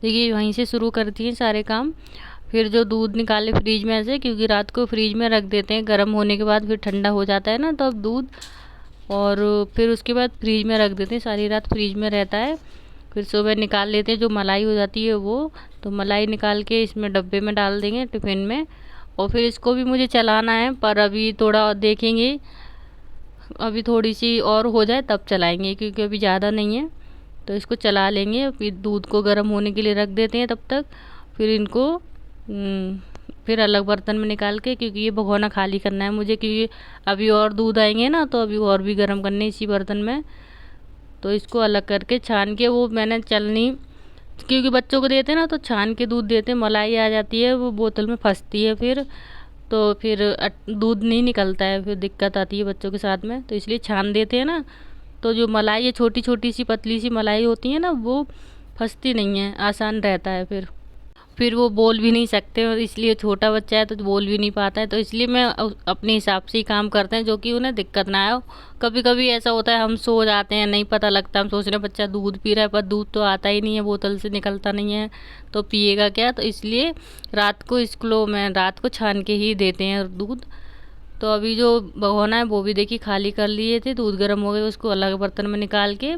देखिए वहीं से शुरू करती हैं सारे काम। फिर जो दूध निकाले फ्रिज में से, क्योंकि रात को फ्रिज में रख देते हैं, गर्म होने के बाद फिर ठंडा हो जाता है ना तब दूध, और फिर उसके बाद फ्रिज में रख देते हैं, सारी रात फ्रिज में रहता है। फिर सुबह निकाल लेते हैं, जो मलाई हो जाती है वो, तो मलाई निकाल के इसमें डब्बे में डाल देंगे टिफ़िन में। और फिर इसको भी मुझे चलाना है, पर अभी थोड़ा देखेंगे, अभी थोड़ी सी और हो जाए तब चलाएंगे, क्योंकि अभी ज़्यादा नहीं है। तो इसको चला लेंगे, फिर दूध को गर्म होने के लिए रख देते हैं तब तक। फिर इनको फिर अलग बर्तन में निकाल के, क्योंकि ये भगोना खाली करना है मुझे, क्योंकि अभी और दूध आएंगे ना, तो अभी और भी गर्म करने इसी बर्तन में। तो इसको अलग करके छान के, वो मैंने चलनी, क्योंकि बच्चों को देते हैं ना तो छान के दूध देते हैं, मलाई आ जाती है वो बोतल में फंसती है फिर, तो फिर दूध नहीं निकलता है, फिर दिक्कत आती है बच्चों के साथ में, तो इसलिए छान देते हैं ना। तो जो मलाई है, छोटी छोटी सी पतली सी मलाई होती है ना, वो फंसती नहीं है, आसान रहता है। फिर वो बोल भी नहीं सकते, और इसलिए छोटा बच्चा है तो बोल भी नहीं पाता है, तो इसलिए मैं अपने हिसाब से ही काम करते हैं, जो कि उन्हें दिक्कत ना आए। कभी कभी ऐसा होता है हम सो जाते हैं, नहीं पता लगता, हम सोच रहे हैं बच्चा दूध पी रहा है, पर दूध तो आता ही नहीं है, बोतल से निकलता नहीं है, तो पिएगा क्या। तो इसलिए रात को इसको मैं रात को छान के ही देते हैं दूध। तो अभी जो भगोना है वो भी देखिए खाली कर लिए थे, दूध गर्म हो गए, उसको अलग बर्तन में निकाल के,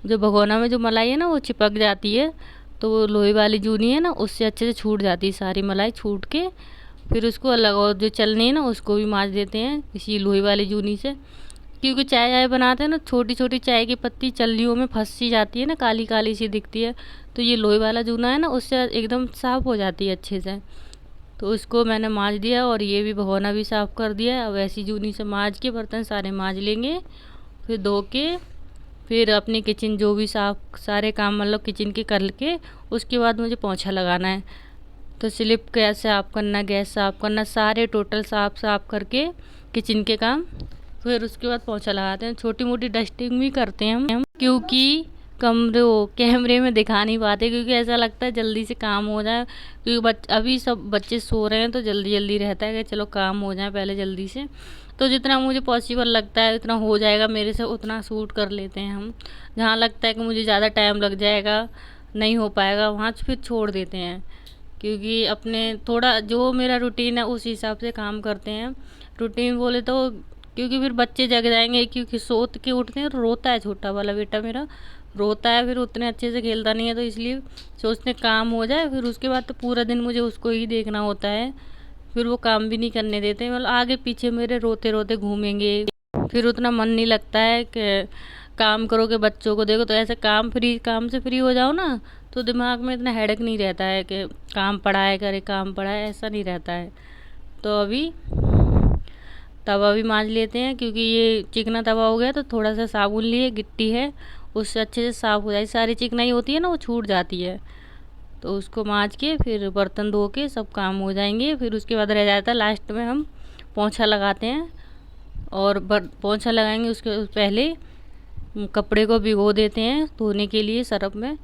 जो भगोना में जो मलाई है ना वो चिपक जाती है, तो वो लोहे वाली जूनी है ना, उससे अच्छे से छूट जाती है, सारी मलाई छूट के फिर उसको अलग, और जो चलनी है ना उसको भी मांज देते हैं इसी लोहे वाली जूनी से। क्योंकि चाय चाय बनाते हैं ना, छोटी छोटी चाय की पत्ती चल्लियों में फंस सी जाती है ना, काली काली सी दिखती है, तो ये लोहे वाला जूना है ना, उससे एकदम साफ़ हो जाती है अच्छे से। तो उसको मैंने मांज दिया, और ये भी भगोना भी साफ़ कर दिया। अब ऐसी जूनी से मांज के बर्तन सारे मांज लेंगे, फिर धो के, फिर अपनी किचन जो भी साफ़ सारे काम मतलब किचन के कर के, उसके बाद मुझे पोंछा लगाना है। तो स्लिप गैस साफ़ करना, गैस साफ़ करना, सारे टोटल साफ़ करके किचन के काम, फिर उसके बाद पोंछा लगाते हैं। छोटी मोटी डस्टिंग भी करते हैं हम, क्योंकि कैमरे में दिखा नहीं पाते, क्योंकि ऐसा लगता है जल्दी से काम हो जाए, क्योंकि अभी सब बच्चे सो रहे हैं, तो जल्दी जल्दी रहता है कि चलो काम हो जाए पहले जल्दी से। तो जितना मुझे पॉसिबल लगता है उतना हो जाएगा मेरे से, उतना शूट कर लेते हैं हम। जहाँ लगता है कि मुझे ज़्यादा टाइम लग जाएगा, नहीं हो पाएगा, वहाँ फिर छोड़ देते हैं, क्योंकि अपने थोड़ा जो मेरा रूटीन है उस हिसाब से काम करते हैं। रूटीन बोले तो, क्योंकि फिर बच्चे जग जाएंगे, क्योंकि सोत के उठते हैं, रोता है छोटा वाला बेटा मेरा, रोता है, फिर उतने अच्छे से खेलता नहीं है, तो इसलिए सोचते काम हो जाए, फिर उसके बाद तो पूरा दिन मुझे उसको ही देखना होता है, फिर वो काम भी नहीं करने देते, मतलब आगे पीछे मेरे रोते रोते घूमेंगे, फिर उतना मन नहीं लगता है कि काम करोगे बच्चों को देखो। तो ऐसे काम से फ्री हो जाओ ना, तो दिमाग में इतना हेडेक नहीं रहता है कि काम पड़ा है करे, काम पड़ा है, ऐसा नहीं रहता है। तो अभी तवा भी मांज लेते हैं, क्योंकि ये चिकना तवा हो गया, तो थोड़ा सा साबुन लिए, गिट्टी है, उससे अच्छे से साफ़ हो जाए, सारी चिकनाई होती है ना वो छूट जाती है। तो उसको मांज के फिर बर्तन धो के सब काम हो जाएंगे, फिर उसके बाद रह जाता है लास्ट में हम पोंछा लगाते हैं। और पोंछा लगाएंगे उसके पहले कपड़े को भिगो देते हैं धोने के लिए सरफ में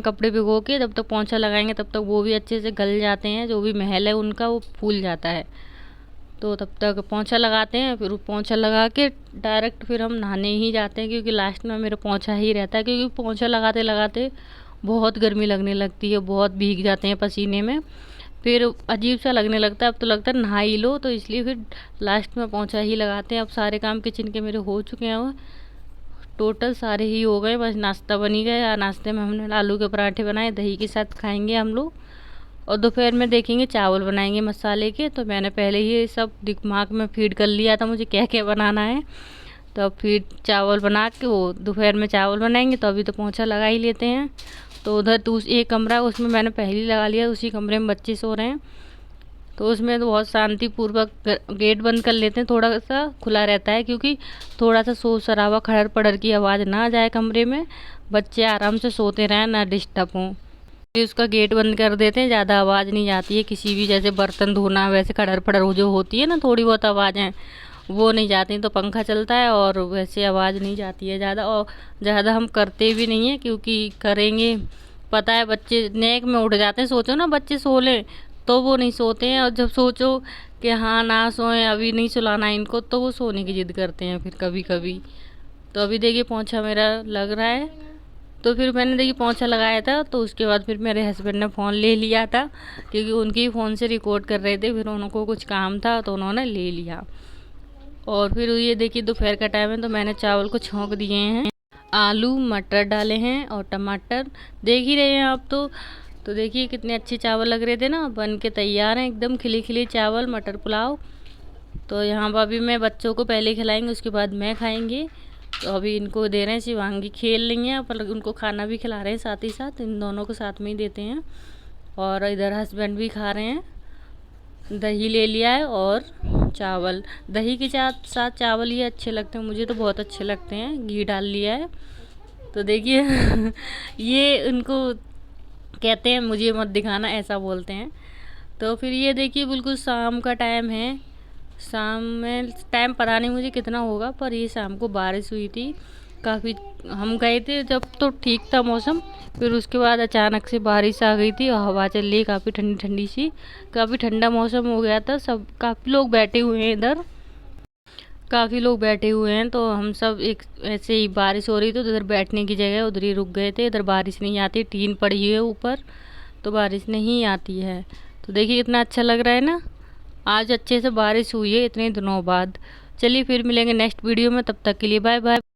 कपड़े भिगो के जब तक पोंछा लगाएंगे, तब तक वो भी अच्छे से गल जाते हैं, जो भी मैल है उनका वो फूल जाता है। तो तब तक पोंछा लगाते हैं, फिर पोंछा लगा के डायरेक्ट फिर हम नहाने ही जाते हैं, क्योंकि लास्ट में मेरा पोंछा ही रहता है, क्योंकि पोंछा लगाते लगाते बहुत गर्मी लगने लगती है, बहुत भीग जाते हैं पसीने में, फिर अजीब सा लगने लगता है, अब तो लगता है नहा ही लो, तो इसलिए फिर लास्ट में पोंछा ही लगाते हैं। अब सारे काम किचन के मेरे हो चुके हैं, टोटल सारे ही हो गए, बस नाश्ता बन ही गया। नाश्ते में हमने आलू के पराठे बनाए, दही के साथ खाएंगे हम लोग, और दोपहर में देखेंगे चावल बनाएंगे मसाले के। तो मैंने पहले ही सब दिमाग में फीड कर लिया था मुझे क्या क्या बनाना है, तो अब फिर चावल बना के वो दोपहर में चावल बनाएंगे। तो अभी तो पोंछा लगा ही लेते हैं। तो उधर एक कमरा उसमें मैंने पहले ही लगा लिया, उसी कमरे में बच्चे सो रहे हैं, तो उसमें तो बहुत शांतिपूर्वक गेट बंद कर लेते हैं, थोड़ा सा खुला रहता है, क्योंकि थोड़ा सा शोर शराबा खड़र पड़र की आवाज़ ना जाए कमरे में, बच्चे आराम से सोते रहें, ना डिस्टर्ब हों। फिर उसका गेट बंद कर देते हैं, ज़्यादा आवाज़ नहीं जाती है किसी भी, जैसे बर्तन धोना वैसे खड़र पड़र जो होती है ना, थोड़ी बहुत आवाज़ें वो नहीं जाती, तो पंखा चलता है और वैसे आवाज़ नहीं जाती है ज़्यादा। और ज़्यादा हम करते भी नहीं हैं, क्योंकि करेंगे पता है बच्चे नेक में उठ जाते हैं, सोचो ना बच्चे सो लें तो वो नहीं सोते हैं, और जब सोचो कि हाँ ना सोएं, अभी नहीं सुलाना इनको, तो वो सोने की ज़िद करते हैं फिर कभी कभी। तो अभी देखिए पोंछा मेरा लग रहा है, तो फिर मैंने देखिए पोंछा लगाया था, तो उसके बाद फिर मेरे हस्बैंड ने फ़ोन ले लिया था, क्योंकि उनके फ़ोन से रिकॉर्ड कर रहे थे, फिर उनको कुछ काम था तो उन्होंने ले लिया। और फिर ये देखिए दोपहर का टाइम है, तो मैंने चावल को छौंक दिए हैं, आलू मटर डाले हैं और टमाटर, देख ही रहे हैं आप। तो देखिए कितने अच्छे चावल लग रहे थे ना, बन के तैयार हैं एकदम खिले खिले चावल मटर पुलाव। तो यहाँ पर अभी मैं बच्चों को पहले खिलाएंगे, उसके बाद मैं खाएंगे। तो अभी इनको दे रहे हैं, शिवांगी खेल रही हैं, पर उनको खाना भी खिला रहे हैं साथ ही साथ, इन दोनों को साथ में ही देते हैं। और इधर हस्बैंड भी खा रहे हैं, दही ले लिया है और चावल, दही के साथ चावल ये अच्छे लगते हैं, मुझे तो बहुत अच्छे लगते हैं, घी डाल लिया है। तो देखिए ये उनको कहते हैं मुझे मत दिखाना, ऐसा बोलते हैं। तो फिर ये देखिए बिल्कुल शाम का टाइम है, शाम में टाइम पता नहीं मुझे कितना होगा, पर ये शाम को बारिश हुई थी काफ़ी। हम गए थे जब तो ठीक था मौसम, फिर उसके बाद अचानक से बारिश आ गई थी और हवा चल रही काफ़ी ठंडी ठंडी सी, काफ़ी ठंडा मौसम हो गया था। सब काफ़ी लोग बैठे हुए हैं इधर, काफ़ी लोग बैठे हुए हैं। तो हम सब एक ऐसे ही बारिश हो रही तो उधर बैठने की जगह उधर ही रुक गए थे। इधर बारिश नहीं आती, टीन पड़ी है ऊपर, तो बारिश नहीं आती है। तो देखिए कितना अच्छा लग रहा है ना, आज अच्छे से बारिश हुई है इतने दिनों बाद। चलिए फिर मिलेंगे नेक्स्ट वीडियो में, तब तक के लिए बाय बाय।